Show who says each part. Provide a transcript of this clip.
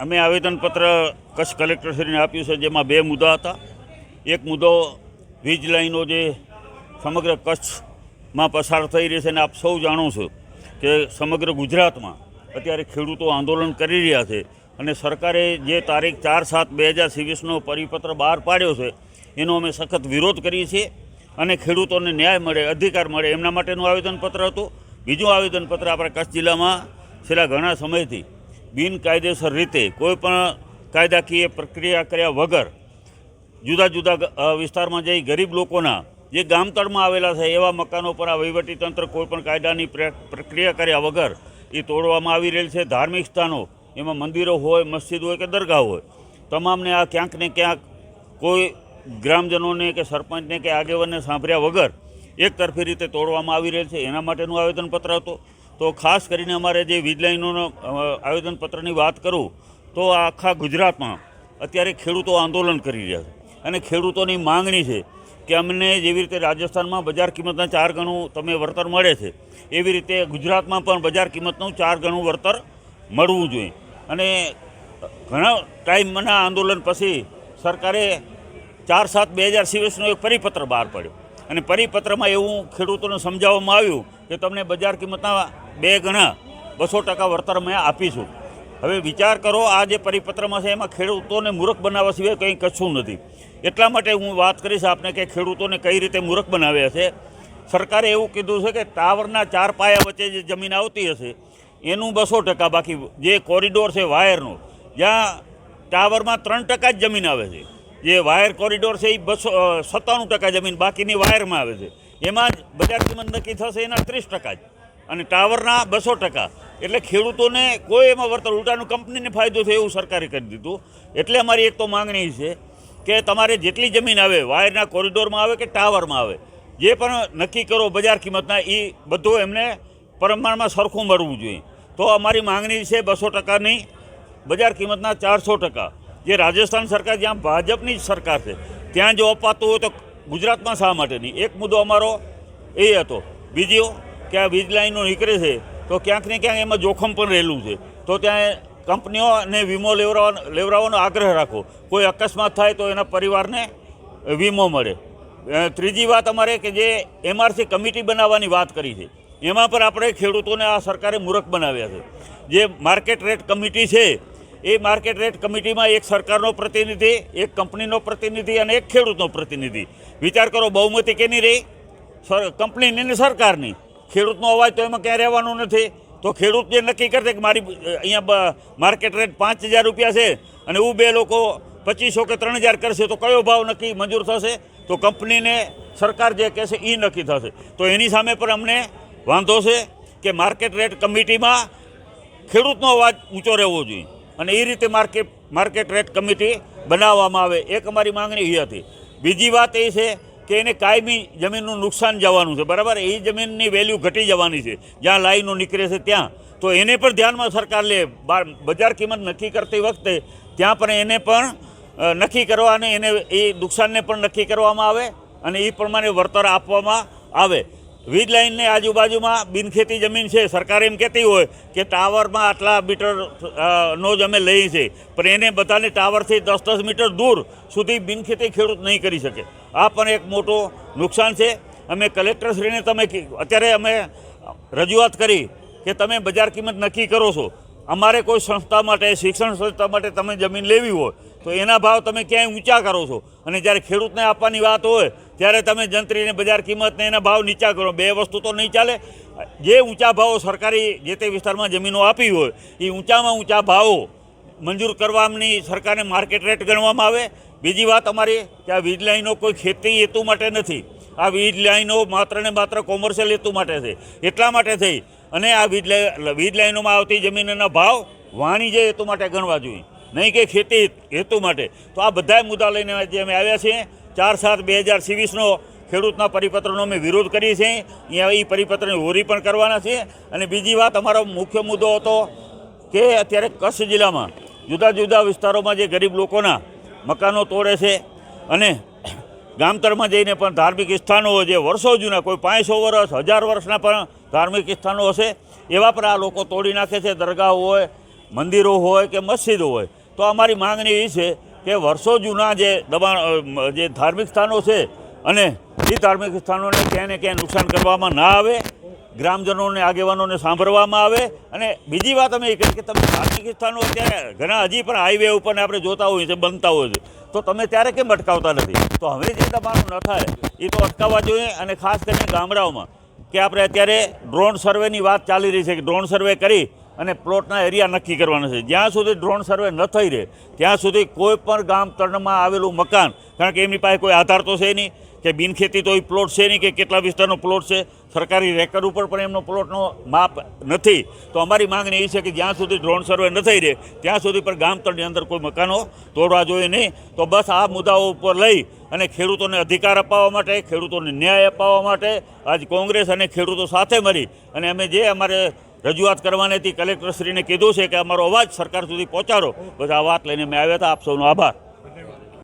Speaker 1: અમે આવેદનપત્ર કચ્છ કલેક્ટરશ્રીને આપ્યું છે, જેમાં બે મુદ્દા હતા. એક મુદ્દો વીજ લાઈનો જે સમગ્ર કચ્છમાં પસાર થઈ રહી છે, અને આપ સૌ જાણો છો કે સમગ્ર ગુજરાતમાં અત્યારે ખેડૂતો આંદોલન કરી રહ્યા છે, અને સરકારે જે તારીખ 4/7/2023નો પરિપત્ર બહાર પાડ્યો છે એનો અમે સખત વિરોધ કરીએ છીએ, અને ખેડૂતોને ન્યાય મળે, અધિકાર મળે એમના માટેનું આવેદનપત્ર હતું. બીજું આવેદનપત્ર આપણા કચ્છ જિલ્લામાં છેલ્લા ઘણા સમયથી બિનકાયદેસર રીતે કોઈ પણ કાયદાકીય પ્રક્રિયા કર્યા વગર જુદા જુદા વિસ્તારમાં જઈ ગરીબ લોકોના જે ગામતળમાં આવેલા છે એવા મકાનો પર આ વહીવટીતંત્ર કોઈપણ કાયદાની પ્રક્રિયા કર્યા વગર એ તોડવામાં આવી રહેલ છે. ધાર્મિક સ્થાનો, એમાં મંદિરો હોય, મસ્જિદ હોય કે દરગાહ હોય, તમામને આ ક્યાંક ને ક્યાંક કોઈ ગ્રામજનોને કે સરપંચને કે આગેવાનને સાંભળ્યા વગર એકતરફી રીતે તોડવામાં આવી રહેલ છે. એના માટેનું આવેદનપત્ર હતું. તો ખાસ કરીને અમારે જે વીજ લાઈનોનો આવેદનપત્રની વાત કરું તો આખા ગુજરાતમાં અત્યારે ખેડૂતો આંદોલન કરી રહ્યા છે, અને ખેડૂતોની માંગણી છે કે અમને જેવી રીતે રાજસ્થાનમાં બજાર કિંમતના 4 ગણું તમે વળતર મળે છે, એવી રીતે ગુજરાતમાં પણ બજાર કિંમતનું 4 ગણું વળતર મળવું જોઈએ. અને ઘણા ટાઈમના આંદોલન પછી સરકારે 4/7/2023નો એક પરિપત્ર બહાર પાડ્યો, અને પરિપત્રમાં એવું ખેડૂતોને સમજાવવામાં આવ્યું કે તમને બજાર કિંમતના 2 ગણા 200% વળતર અમે આપીશું. હવે વિચાર કરો, આ જે પરિપત્રમાં છે એમાં ખેડૂતોને મૂર્ખ બનાવવા સિવાય કંઈ કશું નથી. એટલા માટે હું વાત કરીશ આપને કે ખેડૂતોને કઈ રીતે મૂર્ખ બનાવ્યા છે. સરકારે એવું કીધું છે કે ટાવરના 4 પાયા વચ્ચે જે જમીન આવતી હશે એનું 200%, બાકી જે કોરિડોર છે વાયરનો, જ્યાં ટાવરમાં 3% જ જમીન આવે છે, જે વાયર કોરિડોર છે એ 97% જમીન બાકીની વાયરમાં આવે છે, એમાં જ બજાર કિંમત નક્કી થશે એના 30% જ, અને ટાવરના 200%. એટલે ખેડૂતોને કોઈ એમાં વળતર, ઉલટાનું કંપનીને ફાયદો થયો એવું સરકારે કરી દીધું. એટલે અમારી એક તો માંગણી છે કે તમારે જેટલી જમીન આવે, વાયરના કોરિડોરમાં આવે કે ટાવરમાં આવે, જે પણ નક્કી કરો બજાર કિંમતના, એ બધું એમને પ્રમાણમાં સરખું મળવું જોઈએ. તો અમારી માંગણી છે 200%ની બજાર કિંમતના 400%. જે રાજસ્થાન સરકાર, જ્યાં ભાજપની જ સરકાર છે, ત્યાં જો અપાતું હોય તો ગુજરાતમાં શા માટે નહીં? એક મુદ્દો અમારો એ હતો. બીજો કે આ વીજ લાઈનો નીકળે છે તો ક્યાંક ને ક્યાંક એમાં જોખમ પણ રહેલું છે, તો ત્યાં કંપનીઓને વીમો લેવડાવવાનો આગ્રહ રાખો. કોઈ અકસ્માત થાય તો એના પરિવારને વીમો મળે. ત્રીજી વાત અમારે કે જે MRC કમિટી બનાવવાની વાત કરી છે, એમાં પણ આપણે ખેડૂતોને આ સરકારે મૂર્ખ બનાવ્યા છે. જે માર્કેટ રેટ કમિટી છે, એ માર્કેટ રેટ કમિટીમાં એક સરકારનો પ્રતિનિધિ, એક કંપનીનો પ્રતિનિધિ અને એક ખેડૂતનો પ્રતિનિધિ. વિચાર કરો, બહુમતી કેની રહી? કંપનીની ને સરકારની. ખેડૂતનો અવાજ તો એમાં ક્યાં રહેવાનો નથી. તો ખેડૂત જે નક્કી કરશે કે મારી અહીંયા માર્કેટ રેટ 5,000 રૂપિયા છે અને હું બે લોકો 2,500 કે 3,000 કરશે, તો કયો ભાવ નક્કી મંજૂર થશે? તો કંપનીને સરકાર જે કહેશે એ નક્કી થશે. તો એની સામે પણ અમને વાંધો છે કે માર્કેટ રેટ કમિટીમાં ખેડૂતનો અવાજ ઊંચો રહેવો જોઈએ, અને એ રીતે માર્કેટ રેટ કમિટી બનાવવામાં આવે. એક અમારી માંગણી એ હતી. બીજી વાત એ છે કે એને કાયમી જમીનનું નુકસાન જવાનું છે, બરાબર? એ જમીનની વેલ્યુ ઘટી જવાની છે જ્યાં લાઈનો નીકળે છે ત્યાં. તો એને પણ ધ્યાનમાં સરકાર લે. બજાર કિંમત નક્કી કરતી વખતે ત્યાં પણ એને પણ નક્કી કરવા, અને એને એ નુકસાનને પણ નક્કી કરવામાં આવે, અને એ પ્રમાણે વળતર આપવામાં આવે. વીજ લાઇનની આજુબાજુમાં બિનખેતી જમીન છે. સરકાર એમ કહેતી હોય કે ટાવરમાં આટલા મીટરનો જ અમે લઈએ છીએ, પણ એને બધાને ટાવરથી 10-10 મીટર દૂર સુધી બિનખેતી ખેડૂત નહીં કરી શકે. આ પણ એક મોટું નુકસાન છે. અમે કલેક્ટરશ્રીને અત્યારે અમે રજૂઆત કરી કે તમે બજાર કિંમત નક્કી કરો છો, અમારે કોઈ સંસ્થા માટે, શિક્ષણ સંસ્થા માટે તમે જમીન લેવી હોય તો એના ભાવ તમે ક્યાંય ઊંચા કરો છો, અને જ્યારે ખેડૂતને આપવાની વાત હોય ત્યારે તમે જંત્રીને બજાર કિંમતને એના ભાવ નીચા કરો. બે વસ્તુ તો નહીં ચાલે. જે ઊંચા ભાવો સરકારી જે તે વિસ્તારમાં જમીનો આપી હોય એ ઊંચામાં ઊંચા ભાવો મંજૂર કરવાની સરકારને માર્કેટ રેટ ગણવામાં આવે. બીજી વાત અમારી કે આ વીજ લાઈનો કોઈ ખેતી હેતુ માટે નથી. આ વીજ લાઈનો માત્ર ને માત્ર કોમર્શિયલ હેતુ માટે છે. એટલા માટે થઈ અને આ વીજ લાઈનોમાં આવતી જમીનના ભાવ વાણિજ્ય હેતુ માટે ગણવા જોઈએ, નહીં કે ખેતી હેતુ માટે. તો આ બધા મુદ્દા લઈને જે અમે આવ્યા છીએ. 4/7/2023નો ખેડૂતના પરિપત્રનો અમે વિરોધ કરીએ છીએ. અહીંયા એ પરિપત્રની હોરી પણ કરવાના છે. અને બીજી વાત, અમારો મુખ્ય મુદ્દો હતો કે અત્યારે કચ્છ જિલ્લામાં જુદા જુદા વિસ્તારોમાં જે ગરીબ લોકોના મકાનો તોડે છે, અને ગામતળમાં જઈને પણ ધાર્મિક સ્થાનો જે વર્ષો જૂના, કોઈ 500 વર્ષ 1000 વર્ષના પણ ધાર્મિક સ્થાનો હશે, એવા પણ આ લોકો તોડી નાખે છે. દરગાહ હોય મંદિરો હોય કે મસ્જિદો હોય, તો અમારી માંગણી એ છે કે વર્ષો જૂના જે દબાણ જે ધાર્મિક સ્થાનો છે અને એ ધાર્મિક સ્થાનોને ક્યાંય ને ક્યાંય નુકસાન કરવામાં ના આવે, ગ્રામજનોને આગેવાનોને સાંભળવામાં આવે. અને બીજી વાત અમે એ કહી કે તમે ધાર્મિક સ્થાનો અત્યારે ઘણા હજી પણ હાઈવે ઉપર આપણે જોતા હોઈએ છીએ, બનતા હોય છે, તો તમે ત્યારે કેમ અટકાવતા નથી? તો હવે જે દબાણો ન થાય એ તો અટકાવવા જોઈએ. અને ખાસ કરીને ગામડાઓમાં કે આપણે અત્યારે ડ્રોન સર્વેની વાત ચાલી રહી છે કે ડ્રોન સર્વે કરી અને પ્લોટના એરિયા નક્કી કરવાના છે. જ્યાં સુધી ડ્રોન સર્વે ન થઈ રહે ત્યાં સુધી કોઈ પણ ગામ તળમાં આવેલું મકાન, કારણ કે એમની પાસે કોઈ આધાર તો છે નહીં કે બિનખેતી તો એ પ્લોટ છે નહીં કે કેટલા વિસ્તારનો પ્લોટ છે, સરકારી રેકર્ડ ઉપર પણ એમનો પ્લોટનો માપ નથી. તો અમારી માંગણી એ છે કે જ્યાં સુધી ડ્રોન સર્વે ન થઈ રહે ત્યાં સુધી પણ ગામતળની અંદર કોઈ મકાનો તોડવા જોઈએ નહીં. તો બસ આ મુદ્દાઓ ઉપર લઈ અને ખેડૂતોને અધિકાર અપાવવા માટે, ખેડૂતોને ન્યાય અપાવવા માટે આજ કોંગ્રેસ અને ખેડૂતો સાથે મળી અને અમે જે અમારે રજૂઆત કરવાની હતી કલેક્ટરશ્રીને કીધું છે કે અમારો અવાજ સરકાર સુધી પહોંચાડો. બસ આ વાત લઈને અમે આવ્યા હતા. આપ સૌનો આભાર.